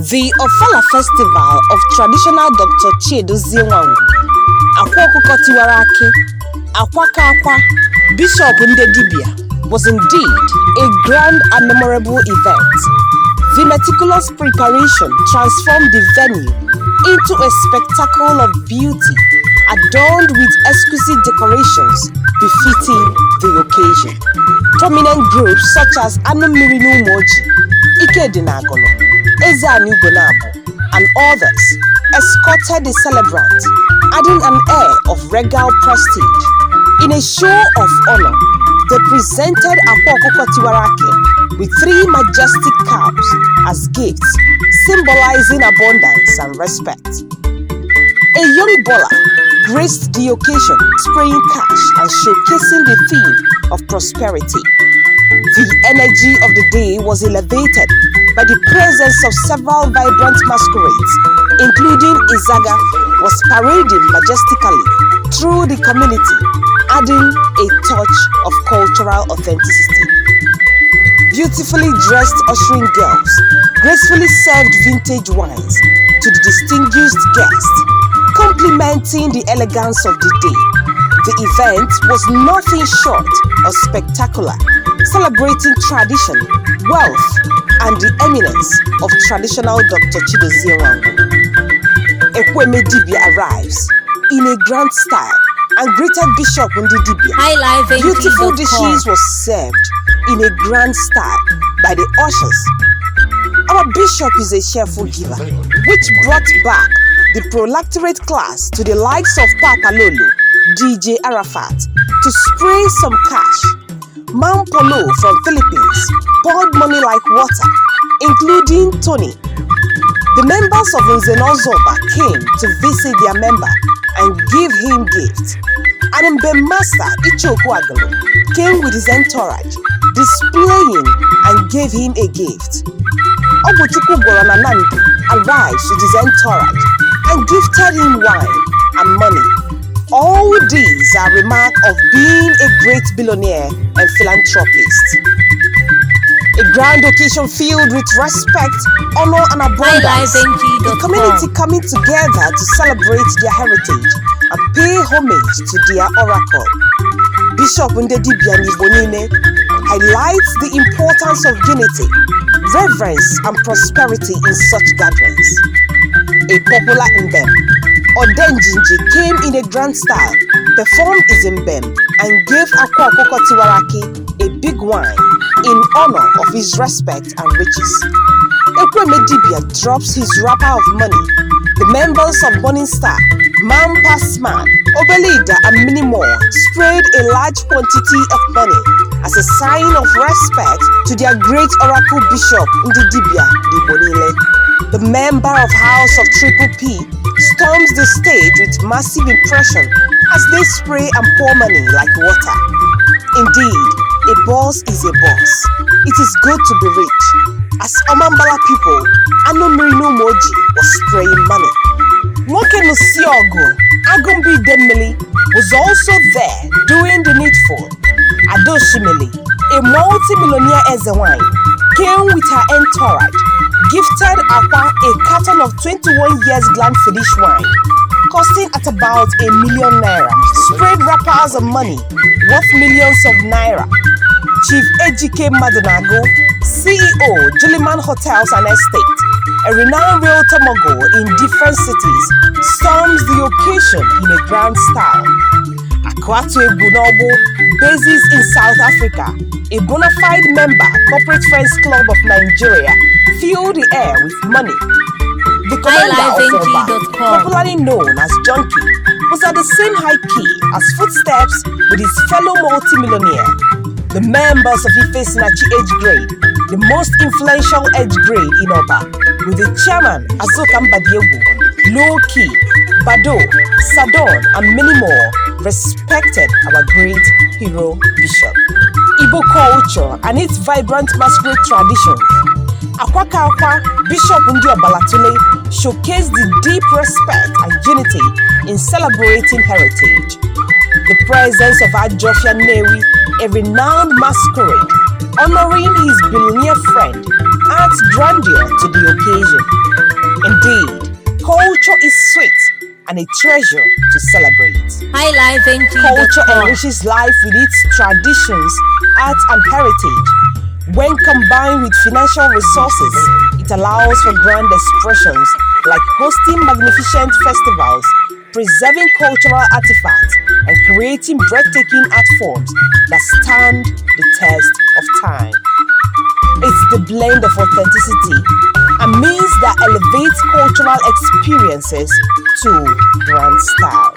The Ofalla Festival of traditional Dr. Chidozie Nwagwu, Akwa Akuko Tiwaraki, Akwa Bishop Ndedibia, was indeed a grand and memorable event. The meticulous preparation transformed the venue into a spectacle of beauty, adorned with exquisite decorations befitting the occasion. Prominent groups such as Anumiri Moji, Ike Dinagolo, Ezani Gonabo, and others escorted the celebrant, adding an air of regal prestige. In a show of honor, they presented Akwa Akuko Tiwaraki with 3 majestic cows as gifts, symbolizing abundance and respect. A young bowler graced the occasion, spraying cash and showcasing the theme of prosperity. The energy of the day was elevated by the presence of several vibrant masquerades, including Izaga, was parading majestically through the community, adding a touch of cultural authenticity. Beautifully dressed ushering girls gracefully served vintage wines to the distinguished guests, complementing the elegance of the day. The event was nothing short of spectacular, celebrating tradition, wealth, and the eminence of traditional Dr. Chidozie Nwagwu. Ekweme Dibia arrives in a grand style and greeted Bishop Ndedibia. Beautiful dishes were served in a grand style by the ushers. Our bishop is a cheerful giver, which brought back the prolactorate class to the likes of Papa Lolo, DJ Arafat, to spray some cash. Mam Polo from Philippines poured money like water, including Tony. The members of Nzenozoba came to visit their member and give him gifts. And Mbe Master Ichoku Agalo came with his entourage, displaying and gave him a gift. Obuchuku Gorananandi arrived with his entourage and gifted him wine and money. All these are remark of being a great billionaire and philanthropist. A grand occasion filled with respect, honor, and abundance. The community coming together to celebrate their heritage and pay homage to their oracle. Bishop Ndedibia highlights the importance of unity, reverence, and prosperity in such gatherings. A popular Mbem, Odenjinji, came in a grand style, performed his Mbem, and gave Akwa Akuko Tiwaraki a big wine in honor of his respect and riches. Ekweme Dibia drops his wrapper of money. The members of Morning Star, Man Past Man, Obelida, and many more sprayed a large quantity of money as a sign of respect to their great oracle bishop Ndedibia Dibonile. The member of House of Triple P storms the stage with massive impression as they spray and pour money like water. Indeed, a boss is a boss. It is good to be rich. As Omambala people, Anumiri Moji was spraying money. Nwoke Nusiogo, Agumbi Demili, was also there doing the needful. Adoshimili, a multi-millionaire Ezewine, came with her entourage, gifted Akwa a carton of 21 years Glenfiddich wine, costing at about ₦1 million, sprayed wrappers of money worth millions of naira. Chief Ejike Madunago, CEO, Juliman Hotels and Estate, a renowned realtor mogul in different cities, storms the occasion in a grand style. Akwatu Egunobo, bases in South Africa, a bona fide member, Corporate Friends Club of Nigeria, filled the air with money. The commander of Ofalla, popularly known as Junkie, was at the same high key as footsteps with his fellow multimillionaire. The members of Ife Sinachi age grade, the most influential age grade in Oba, with the chairman Azoka Mbadiegu, Low Key, Bado, Sadon, and many more, respected our great hero bishop. Igbo culture and its vibrant masquerade traditions. Akwa Bishop Ndiobalatule showcased the deep respect and unity in celebrating heritage. The presence of Ajofia Newi, a renowned masquerade, honoring his billionaire friend, adds grandeur to the occasion. Indeed, culture is sweet and a treasure to celebrate. Culture enriches life with its traditions, art, and heritage. When combined with financial resources, it allows for grand expressions like hosting magnificent festivals, preserving cultural artifacts, and creating breathtaking art forms that stand the test of time. It's the blend of authenticity and means that elevates cultural experiences to grand style.